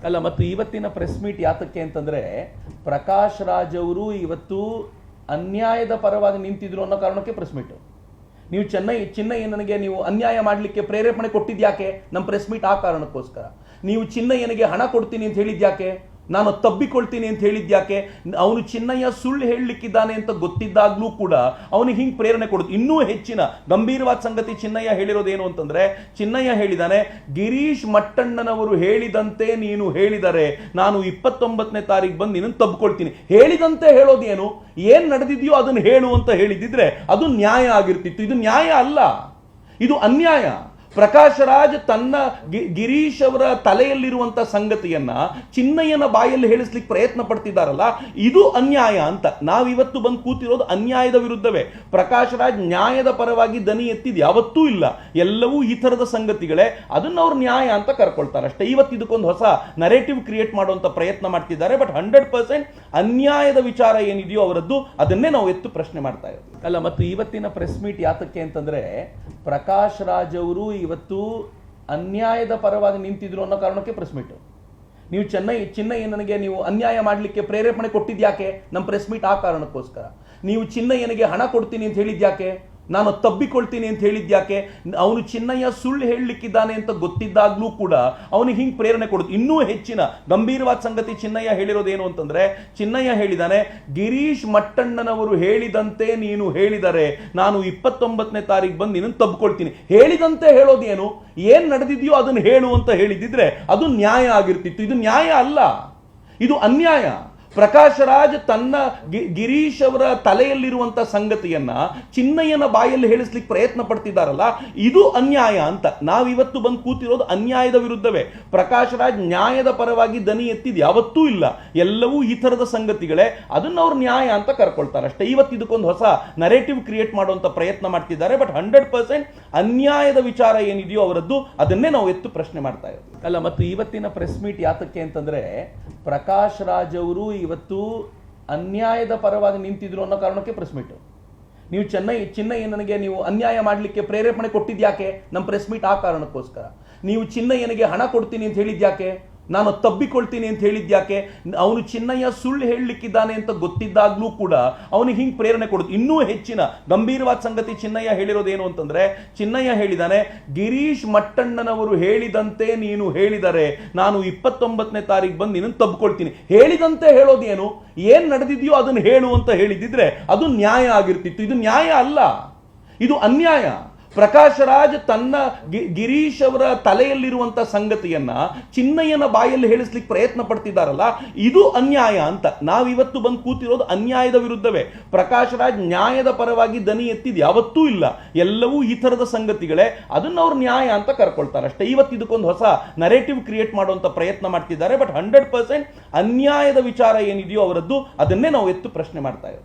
ಅಲ್ಲ, ಮತ್ತು ಇವತ್ತಿನ ಪ್ರೆಸ್ ಮೀಟ್ ಯಾತಕ್ಕೆ ಅಂತಂದ್ರೆ ಪ್ರಕಾಶ್ ರಾಜ್ ಅವರು ಇವತ್ತು ಅನ್ಯಾಯದ ಪರವಾಗಿ ನಿಂತಿದ್ರು ಅನ್ನೋ ಕಾರಣಕ್ಕೆ ಪ್ರೆಸ್ ಮೀಟ್. ನೀವು ಚಿನ್ನಯ್ಯನಿಗೆ ನೀವು ಅನ್ಯಾಯ ಮಾಡಲಿಕ್ಕೆ ಪ್ರೇರೇಪಣೆ ಕೊಟ್ಟಿದ್ಯಾಕೆ? ನಮ್ಮ ಪ್ರೆಸ್ ಮೀಟ್ ಆ ಕಾರಣಕ್ಕೋಸ್ಕರ. ನೀವು ಚಿನ್ನಯ್ಯನಿಗೆ ಹಣ ಕೊಡ್ತೀನಿ ಅಂತ ಹೇಳಿದ್ಯಾಕೆ? ನಾನು ತಬ್ಬಿಕೊಳ್ತೀನಿ ಅಂತ ಹೇಳಿದ್ಯಾಕೆ? ಅವನು ಚಿನ್ನಯ್ಯ ಸುಳ್ಳು ಹೇಳಲಿಕ್ಕಿದ್ದಾನೆ ಅಂತ ಗೊತ್ತಿದ್ದಾಗ್ಲೂ ಕೂಡ ಅವನಿಗೆ ಹಿಂಗೆ ಪ್ರೇರಣೆ ಕೊಡುದು. ಇನ್ನೂ ಹೆಚ್ಚಿನ ಗಂಭೀರವಾದ ಸಂಗತಿ ಚಿನ್ನಯ್ಯ ಹೇಳಿರೋದೇನು ಅಂತಂದ್ರೆ, ಚಿನ್ನಯ್ಯ ಹೇಳಿದಾನೆ, ಗಿರೀಶ್ ಮಟ್ಟಣ್ಣನವರು ಹೇಳಿದಂತೆ ನೀನು ಹೇಳಿದರೆ ನಾನು 29ನೇ ತಾರೀಕು ಬಂದು ನಿನ್ನನ್ನು ತಬ್ಕೊಳ್ತೀನಿ. ಹೇಳಿದಂತೆ ಹೇಳೋದೇನು? ಏನ್ ನಡೆದಿದೆಯೋ ಅದನ್ನು ಹೇಳು ಅಂತ ಹೇಳಿದಿದ್ರೆ ಅದು ನ್ಯಾಯ ಆಗಿರ್ತಿತ್ತು. ಇದು ನ್ಯಾಯ ಅಲ್ಲ, ಇದು ಅನ್ಯಾಯ. ಪ್ರಕಾಶ್ ರಾಜ್ ತನ್ನ ಗಿರೀಶ್ ಅವರ ತಲೆಯಲ್ಲಿರುವಂತ ಸಂಗತಿಯನ್ನ ಚಿನ್ನಯ್ಯನ ಬಾಯಲ್ಲಿ ಹೇಳಿಸ್ಲಿಕ್ಕೆ ಪ್ರಯತ್ನ ಪಡ್ತಿದ್ದಾರಲ್ಲ, ಇದು ಅನ್ಯಾಯ ಅಂತ. ನಾವಿವತ್ತು ಬಂದು ಕೂತಿರೋದು ಅನ್ಯಾಯದ ವಿರುದ್ಧವೇ. ಪ್ರಕಾಶ್ ರಾಜ್ ನ್ಯಾಯದ ಪರವಾಗಿ ದನಿ ಎತ್ತಿದ್ ಯಾವತ್ತೂ ಇಲ್ಲ. ಎಲ್ಲವೂ ಈ ತರದ ಸಂಗತಿಗಳೇ. ಅದನ್ನ ಅವ್ರು ನ್ಯಾಯ ಅಂತ ಕರ್ಕೊಳ್ತಾರೆ ಅಷ್ಟೇ. ಇವತ್ತು ಇದಕ್ಕೊಂದು ಹೊಸ ನರೇಟಿವ್ ಕ್ರಿಯೇಟ್ ಮಾಡುವಂತ ಪ್ರಯತ್ನ ಮಾಡ್ತಿದ್ದಾರೆ. ಬಟ್ 100% ಅನ್ಯಾಯದ ವಿಚಾರ ಏನಿದೆಯೋ ಅವರದ್ದು, ಅದನ್ನೇ ನಾವು ಎತ್ತು ಪ್ರಶ್ನೆ ಮಾಡ್ತಾ ಇರೋದು. ಅಲ್ಲ, ಮತ್ತು ಇವತ್ತಿನ ಪ್ರೆಸ್ ಮೀಟ್ ಯಾತಕ್ಕೆ ಅಂತಂದ್ರೆ ಪ್ರಕಾಶ್ ರಾಜ್ ಅವರು ಇವತ್ತು ಅನ್ಯಾಯದ ಪರವಾಗಿ ನಿಂತಿದ್ರು ಅನ್ನೋ ಕಾರಣಕ್ಕೆ ಪ್ರೆಸ್ ಮೀಟ್. ನೀವು ಚಿನ್ನಯ್ಯನಿಗೆ ನೀವು ಅನ್ಯಾಯ ಮಾಡಲಿಕ್ಕೆ ಪ್ರೇರೇಪಣೆ ಕೊಟ್ಟಿದ್ಯಾಕೆ? ನಮ್ಮ ಪ್ರೆಸ್ ಮೀಟ್ ಆ ಕಾರಣಕ್ಕೋಸ್ಕರ. ನೀವು ಚಿನ್ನಯ್ಯನಿಗೆ ಹಣ ಕೊಡ್ತೀನಿ ಅಂತ ಹೇಳಿದ್ಯಾಕೆ? ನಾನು ತಬ್ಬಿಕೊಳ್ತೀನಿ ಅಂತ ಹೇಳಿದ್ಯಾಕೆ? ಅವನು ಚಿನ್ನಯ್ಯ ಸುಳ್ಳು ಹೇಳಲಿಕ್ಕಿದ್ದಾನೆ ಅಂತ ಗೊತ್ತಿದ್ದಾಗ್ಲೂ ಕೂಡ ಅವನಿಗೆ ಹಿಂಗೆ ಪ್ರೇರಣೆ ಕೊಡುದು. ಇನ್ನೂ ಹೆಚ್ಚಿನ ಗಂಭೀರವಾದ ಸಂಗತಿ ಚಿನ್ನಯ್ಯ ಹೇಳಿರೋದೇನು ಅಂತಂದ್ರೆ, ಚಿನ್ನಯ್ಯ ಹೇಳಿದಾನೆ, ಗಿರೀಶ್ ಮಟ್ಟಣ್ಣನವರು ಹೇಳಿದಂತೆ ನೀನು ಹೇಳಿದರೆ ನಾನು 29ನೇ ತಾರೀಕು ಬಂದು ನಿನ್ನನ್ನು ತಬ್ಕೊಳ್ತೀನಿ. ಹೇಳಿದಂತೆ ಹೇಳೋದೇನು? ಏನ್ ನಡೆದಿದೆಯೋ ಅದನ್ನು ಹೇಳು ಅಂತ ಹೇಳಿದಿದ್ರೆ ಅದು ನ್ಯಾಯ ಆಗಿರ್ತಿತ್ತು. ಇದು ನ್ಯಾಯ ಅಲ್ಲ, ಇದು ಅನ್ಯಾಯ. ಪ್ರಕಾಶ್ ರಾಜ್ ತನ್ನ ಗಿರೀಶ್ ಅವರ ತಲೆಯಲ್ಲಿರುವಂತ ಸಂಗತಿಯನ್ನ ಚಿನ್ನಯ್ಯನ ಬಾಯಲ್ಲಿ ಹೇಳಿಸ್ಲಿಕ್ಕೆ ಪ್ರಯತ್ನ ಪಡ್ತಿದ್ದಾರಲ್ಲ, ಇದು ಅನ್ಯಾಯ ಅಂತ. ನಾವಿವತ್ತು ಬಂದು ಕೂತಿರೋದು ಅನ್ಯಾಯದ ವಿರುದ್ಧವೇ. ಪ್ರಕಾಶ್ ರಾಜ್ ನ್ಯಾಯದ ಪರವಾಗಿ ದನಿ ಎತ್ತಿದ್ ಯಾವತ್ತೂ ಇಲ್ಲ. ಎಲ್ಲವೂ ಈ ತರದ ಸಂಗತಿಗಳೇ. ಅದನ್ನ ಅವ್ರು ನ್ಯಾಯ ಅಂತ ಕರ್ಕೊಳ್ತಾರೆ ಅಷ್ಟೇ. ಇವತ್ತು ಇದಕ್ಕೊಂದು ಹೊಸ ನರೇಟಿವ್ ಕ್ರಿಯೇಟ್ ಮಾಡುವಂತ ಪ್ರಯತ್ನ ಮಾಡ್ತಿದ್ದಾರೆ. ಬಟ್ 100% ಅನ್ಯಾಯದ ವಿಚಾರ ಏನಿದೆಯೋ ಅವರದ್ದು, ಅದನ್ನೇ ನಾವು ಎತ್ತು ಪ್ರಶ್ನೆ ಮಾಡ್ತಾ ಇರೋದು. ಅಲ್ಲ, ಮತ್ತು ಇವತ್ತಿನ ಪ್ರೆಸ್ ಮೀಟ್ ಯಾತಕ್ಕೆ ಅಂತಂದ್ರೆ ಪ್ರಕಾಶ್ ರಾಜ್ ಅವರು ಇವತ್ತು ಅನ್ಯಾಯದ ಪರವಾಗಿ ನಿಂತಿದ್ರು ಅನ್ನೋ ಕಾರಣಕ್ಕೆ ಪ್ರೆಸ್ ಮೀಟ್. ನೀವು ಚಿನ್ನಯ್ಯನಿಗೆ ನೀವು ಅನ್ಯಾಯ ಮಾಡಲಿಕ್ಕೆ ಪ್ರೇರೇಪಣೆ ಕೊಟ್ಟಿದ್ಯಾಕೆ? ನಮ್ಮ ಪ್ರೆಸ್ ಮೀಟ್ ಆ ಕಾರಣಕ್ಕೋಸ್ಕರ. ನೀವು ಚಿನ್ನಯ್ಯನಿಗೆ ಹಣ ಕೊಡ್ತೀನಿ ಅಂತ ಹೇಳಿದ್ಯಾಕೆ? ನಾನು ತಬ್ಬಿಕೊಳ್ತೀನಿ ಅಂತ ಹೇಳಿದ್ಯಾಕೆ? ಅವನು ಚಿನ್ನಯ್ಯ ಸುಳ್ಳು ಹೇಳಲಿಕ್ಕಿದ್ದಾನೆ ಅಂತ ಗೊತ್ತಿದ್ದಾಗ್ಲೂ ಕೂಡ ಅವನಿಗೆ ಹಿಂಗೆ ಪ್ರೇರಣೆ ಕೊಡುದು. ಇನ್ನೂ ಹೆಚ್ಚಿನ ಗಂಭೀರವಾದ ಸಂಗತಿ ಚಿನ್ನಯ್ಯ ಹೇಳಿರೋದೇನು ಅಂತಂದ್ರೆ, ಚಿನ್ನಯ್ಯ ಹೇಳಿದಾನೆ, ಗಿರೀಶ್ ಮಟ್ಟಣ್ಣನವರು ಹೇಳಿದಂತೆ ನೀನು ಹೇಳಿದರೆ ನಾನು 29ನೇ ತಾರೀಕು ಬಂದು ನಿನ್ನನ್ನು ತಬ್ಕೊಳ್ತೀನಿ. ಹೇಳಿದಂತೆ ಹೇಳೋದೇನು? ಏನ್ ನಡೆದಿದೆಯೋ ಅದನ್ನು ಹೇಳು ಅಂತ ಹೇಳಿದಿದ್ರೆ ಅದು ನ್ಯಾಯ ಆಗಿರ್ತಿತ್ತು. ಇದು ನ್ಯಾಯ ಅಲ್ಲ, ಇದು ಅನ್ಯಾಯ. ಪ್ರಕಾಶ್ ರಾಜ್ ತನ್ನ ಗಿರೀಶ್ ಅವರ ತಲೆಯಲ್ಲಿರುವಂತ ಸಂಗತಿಯನ್ನ ಚಿನ್ನಯ್ಯನ ಬಾಯಲ್ಲಿ ಹೇಳಿಸ್ಲಿಕ್ಕೆ ಪ್ರಯತ್ನ ಪಡ್ತಿದ್ದಾರಲ್ಲ, ಇದು ಅನ್ಯಾಯ ಅಂತ. ನಾವಿವತ್ತು ಬಂದು ಕೂತಿರೋದು ಅನ್ಯಾಯದ ವಿರುದ್ಧವೇ. ಪ್ರಕಾಶ್ ರಾಜ್ ನ್ಯಾಯದ ಪರವಾಗಿ ದನಿ ಎತ್ತಿದ್ ಯಾವತ್ತೂ ಇಲ್ಲ. ಎಲ್ಲವೂ ಈ ತರದ ಸಂಗತಿಗಳೇ. ಅದನ್ನ ಅವ್ರು ನ್ಯಾಯ ಅಂತ ಕರ್ಕೊಳ್ತಾರೆ ಅಷ್ಟೇ. ಇವತ್ತು ಇದಕ್ಕೊಂದು ಹೊಸ ನರೇಟಿವ್ ಕ್ರಿಯೇಟ್ ಮಾಡುವಂತ ಪ್ರಯತ್ನ ಮಾಡ್ತಿದ್ದಾರೆ. ಬಟ್ 100% ಅನ್ಯಾಯದ ವಿಚಾರ ಏನಿದೆಯೋ ಅವರದ್ದು, ಅದನ್ನೇ ನಾವು ಎತ್ತು ಪ್ರಶ್ನೆ ಮಾಡ್ತಾ ಇರೋದು.